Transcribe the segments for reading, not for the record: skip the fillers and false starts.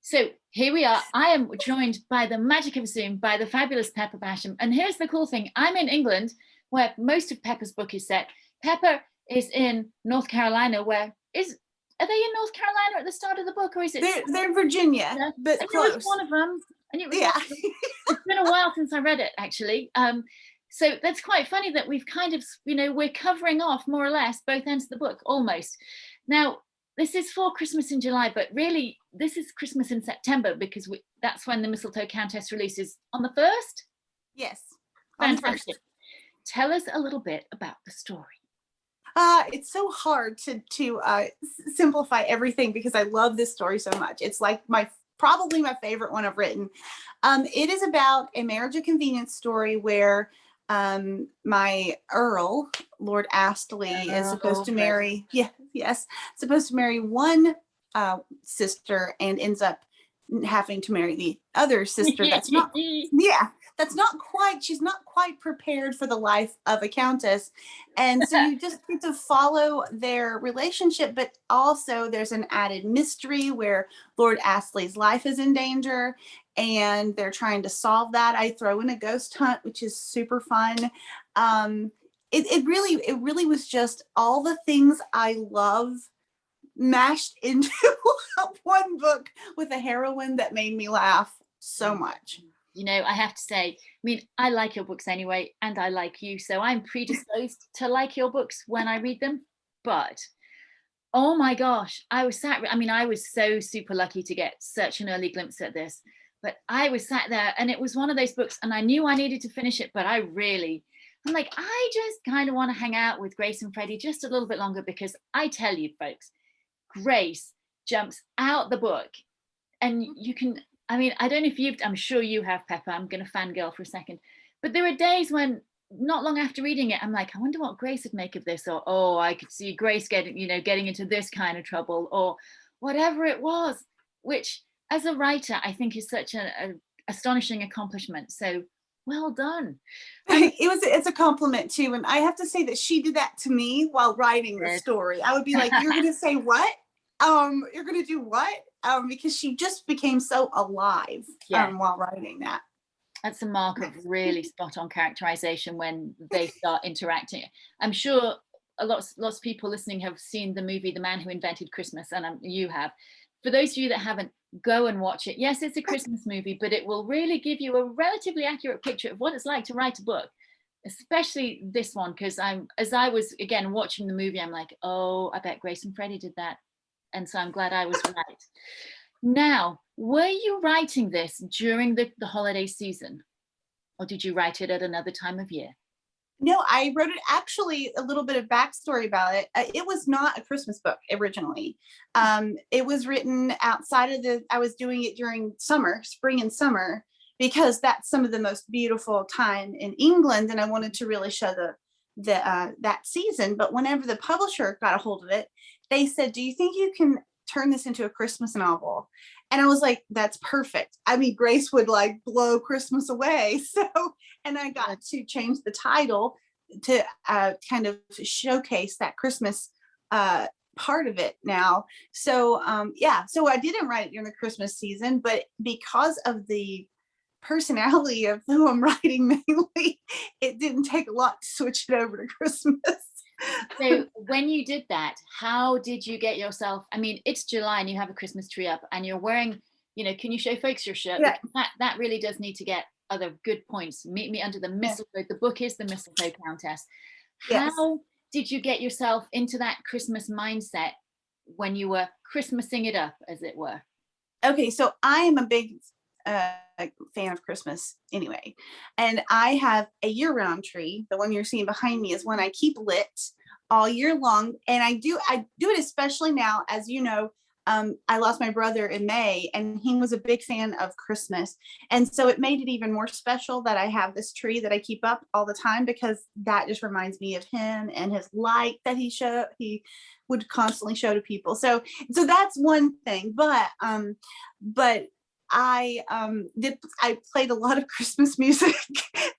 So here we are. I am joined by the magic of Zoom by the fabulous Pepper Basham. And here's the cool thing. I'm in England, where most of Pepper's book is set. Pepper is in North Carolina, are they in North Carolina at the start of the book, or is it? They're in Virginia, but and close. It was one of them. And it was yeah. It's been a while since I read it, actually. So that's quite funny that we've kind of, we're covering off more or less both ends of the book, almost. Now, this is for Christmas in July, but really this is Christmas in September because that's when the Mistletoe Countess releases on the 1st. Yes. Fantastic. Tell us a little bit about the story. It's so hard to simplify everything because I love this story so much. It's like probably my favorite one I've written. It is about a marriage of convenience story where my Earl, Lord Astley, is supposed to marry, supposed to marry one sister and ends up having to marry the other sister. She's not quite prepared for the life of a countess. And so you just get to follow their relationship, but also there's an added mystery where Lord Astley's life is in danger and they're trying to solve that. I throw in a ghost hunt, which is super fun. It really was just all the things I love mashed into one book with a heroine that made me laugh so much. I have to say, I like your books anyway, and I like you, so I'm predisposed to like your books when I read them. But oh my gosh, I was so super lucky to get such an early glimpse at this. But I was sat there, and it was one of those books, and I knew I needed to finish it, but I'm like, I just kind of want to hang out with Grace and Freddie just a little bit longer, because I tell you, folks, Grace jumps out the book, and you can, I don't know if I'm sure you have, Pepper. I'm going to fangirl for a second. But there are days when, not long after reading it, I'm like, I wonder what Grace would make of this. Or, oh, I could see Grace getting into this kind of trouble, or whatever it was, which as a writer, I think is such an astonishing accomplishment. So well done. It's a compliment too. And I have to say that she did that to me while writing the story. I would be like, you're going to say what? You're going to do what? Because she just became so alive while writing that. That's a mark of really spot on characterization when they start interacting. I'm sure lots of people listening have seen the movie The Man Who Invented Christmas, and you have. For those of you that haven't, go and watch it. Yes, it's a Christmas movie, but it will really give you a relatively accurate picture of what it's like to write a book, especially this one, because as I was again watching the movie, I'm like, oh, I bet Grace and Freddie did that. And so I'm glad I was right. Now, were you writing this during the holiday season, or did you write it at another time of year? No, I wrote it, actually, a little bit of backstory about it. It was not a Christmas book originally. It was written outside of I was doing it during spring and summer, because that's some of the most beautiful time in England. And I wanted to really show that season. But whenever the publisher got a hold of it, they said, do you think you can turn this into a Christmas novel? And I was like, that's perfect. Grace would like blow Christmas away. So, and I got to change the title to kind of showcase that Christmas part of it now. So, so I didn't write it during the Christmas season, but because of the personality of who I'm writing mainly, it didn't take a lot to switch it over to Christmas. So when you did that, how did you get yourself, it's July and you have a Christmas tree up and you're wearing, can you show folks your shirt? Yeah. That really does need to get other good points. Meet me under the mistletoe. Yeah. The book is The Mistletoe Countess. Yes. How did you get yourself into that Christmas mindset when you were Christmasing it up, as it were? Okay, so I am a big fan of Christmas anyway, and I have a year-round tree. The one you're seeing behind me is one I keep lit all year long, and I do it especially now, as you know. I lost my brother in May, and he was a big fan of Christmas, and so it made it even more special that I have this tree that I keep up all the time, because that just reminds me of him and his light that he would constantly show to people. So that's one thing, but I played a lot of Christmas music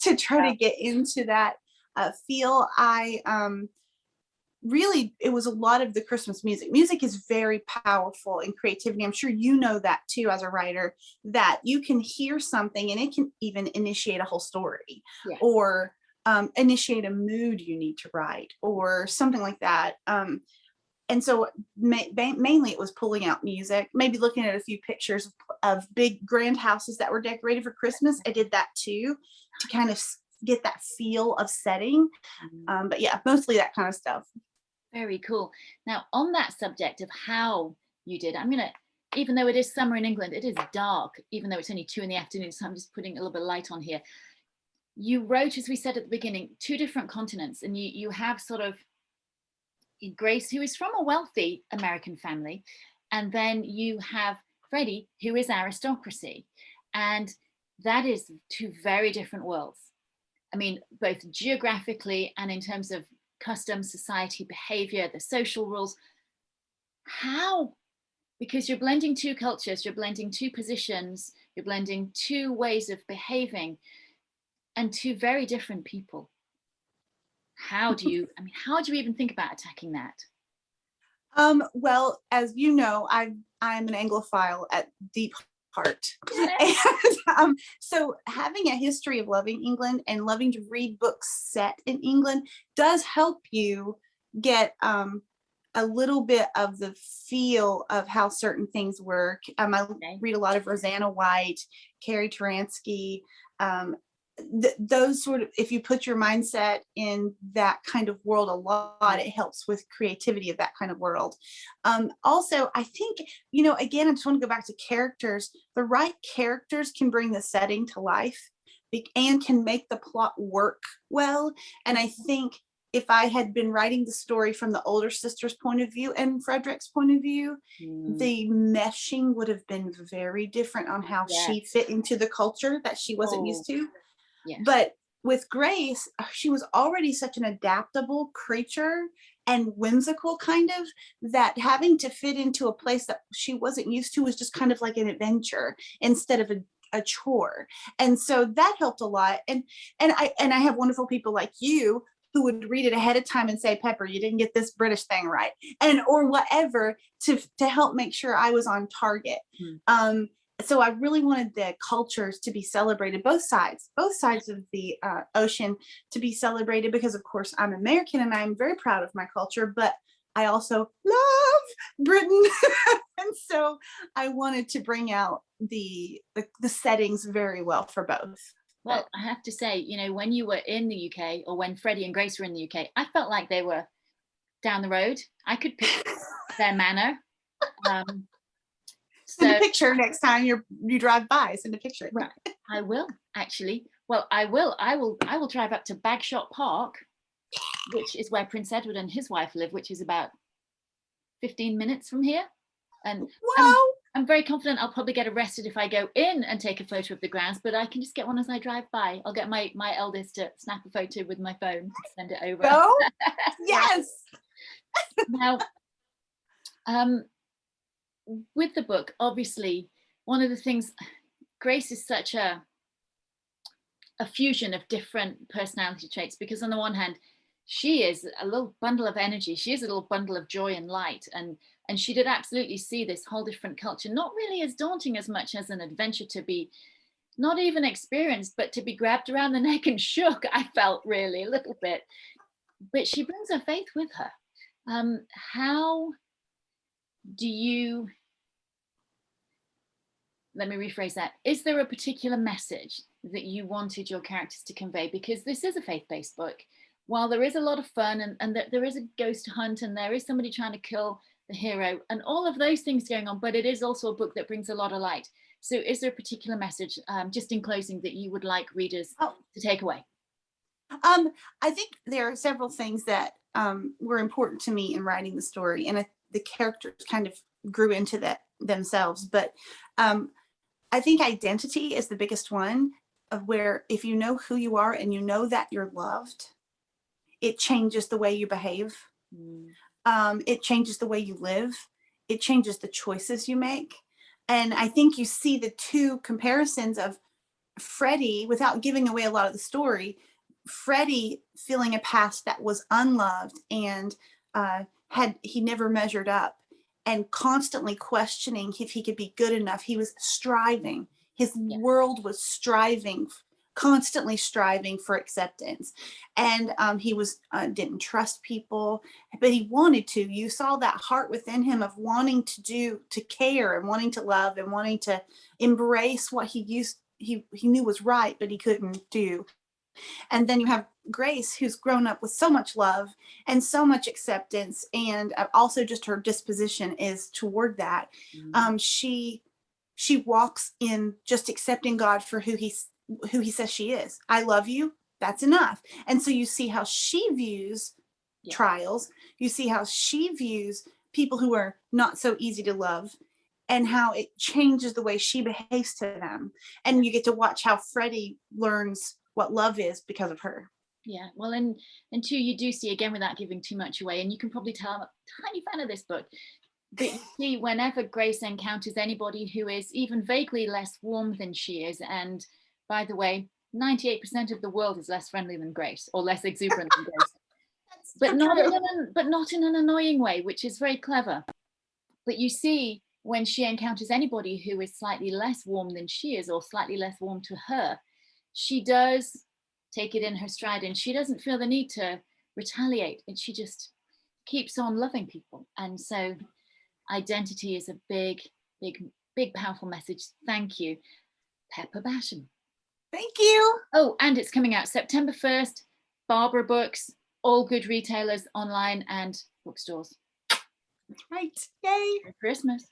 to try to get into that feel. really, it was a lot of the Christmas music. Music is very powerful in creativity. I'm sure you know that too as a writer, that you can hear something and it can even initiate a whole story, Yeah. or initiate a mood you need to write, or something like that. And so mainly it was pulling out music, maybe looking at a few pictures of big grand houses that were decorated for Christmas. I did that too, to kind of get that feel of setting. But yeah, mostly that kind of stuff. Very cool. Now, on that subject of how you did, I'm going to, even though it is summer in England, it is dark, even though it's only 2 p.m. So I'm just putting a little bit of light on here. You wrote, as we said at the beginning, 2 different continents, and you have sort of Grace, who is from a wealthy American family, and then you have Freddie, who is aristocracy. And that is 2 very different worlds. I mean, both geographically and in terms of custom, society, behavior, the social rules. How? Because you're blending 2 cultures, you're blending 2 positions, you're blending 2 ways of behaving, and 2 very different people. How do you even think about attacking that? Well, as you know, I'm an Anglophile at deep heart. Yeah. And so having a history of loving England and loving to read books set in England does help you get a little bit of the feel of how certain things work. I read a lot of Rosanna White, Carrie Taransky, those sort of, if you put your mindset in that kind of world a lot, it helps with creativity of that kind of world. Also, I think, again, I just want to go back to characters. The right characters can bring the setting to life and can make the plot work well. And I think if I had been writing the story from the older sister's point of view and Frederick's point of view, the meshing would have been very different on how she fit into the culture that she wasn't used to. Yeah. But with Grace, she was already such an adaptable creature and whimsical, kind of, that having to fit into a place that she wasn't used to was just kind of like an adventure instead of a chore. And so that helped a lot. And I have wonderful people like you who would read it ahead of time and say, Pepper, you didn't get this British thing right, or whatever, to help make sure I was on target. So I really wanted the cultures to be celebrated, both sides of the ocean to be celebrated, because of course I'm American and I'm very proud of my culture, but I also love Britain. And so I wanted to bring out the settings very well for both. Well, I have to say, when you were in the UK, or when Freddie and Grace were in the UK, I felt like they were down the road. I could pick their manner. Send a picture next time you drive by. Send a picture. Right. I will, actually. Well, I will drive up to Bagshot Park, which is where Prince Edward and his wife live, which is about 15 minutes from here. And wow. I'm very confident I'll probably get arrested if I go in and take a photo of the grounds, but I can just get one as I drive by. I'll get my eldest to snap a photo with my phone and send it over. Go. Yes. Now, with the book, obviously, one of the things, Grace is such a fusion of different personality traits, because on the one hand, she is a little bundle of energy. She is a little bundle of joy and light. And she did absolutely see this whole different culture, not really as daunting as much as an adventure to be not even experienced, but to be grabbed around the neck and shook, I felt really a little bit. But she brings her faith with her. How do you, let me rephrase that. Is there a particular message that you wanted your characters to convey? Because this is a faith-based book. While there is a lot of fun and there is a ghost hunt and there is somebody trying to kill the hero and all of those things going on, but it is also a book that brings a lot of light. So is there a particular message, just in closing, that you would like readers to take away? I think there are several things that were important to me in writing the story, and the characters kind of grew into that themselves. But I think identity is the biggest one, of where if you know who you are and you know that you're loved, it changes the way you behave. It changes the way you live. It changes the choices you make. And I think you see the 2 comparisons of Freddie, without giving away a lot of the story, Freddie feeling a past that was unloved and he never measured up, and constantly questioning if he could be good enough. He was striving. His Yeah. world was striving, constantly striving for acceptance. And he was didn't trust people, but he wanted to. You saw that heart within him of wanting to care and wanting to love and wanting to embrace what he knew was right, but he couldn't do. And then you have Grace, who's grown up with so much love and so much acceptance, and also just her disposition is toward that. She walks in just accepting God for who he says she is. I love you. That's enough. And so you see how she views trials. You see how she views people who are not so easy to love, and how it changes the way she behaves to them. And you get to watch how Freddie learns what love is because of her. Yeah, well, and two, you do see, again, without giving too much away, and you can probably tell I'm a tiny fan of this book, but you see whenever Grace encounters anybody who is even vaguely less warm than she is, and by the way, 98% of the world is less friendly than Grace, or less exuberant than Grace, but not in an annoying way, which is very clever. But you see when she encounters anybody who is slightly less warm than she is, or slightly less warm to her, she does take it in her stride, and she doesn't feel the need to retaliate, and she just keeps on loving people. And so identity is a big, powerful message. Thank you, Pepper Basham. Thank you. Oh, and it's coming out September 1st, Barbara Books, all good retailers online and bookstores. Right. Yay. Merry Christmas.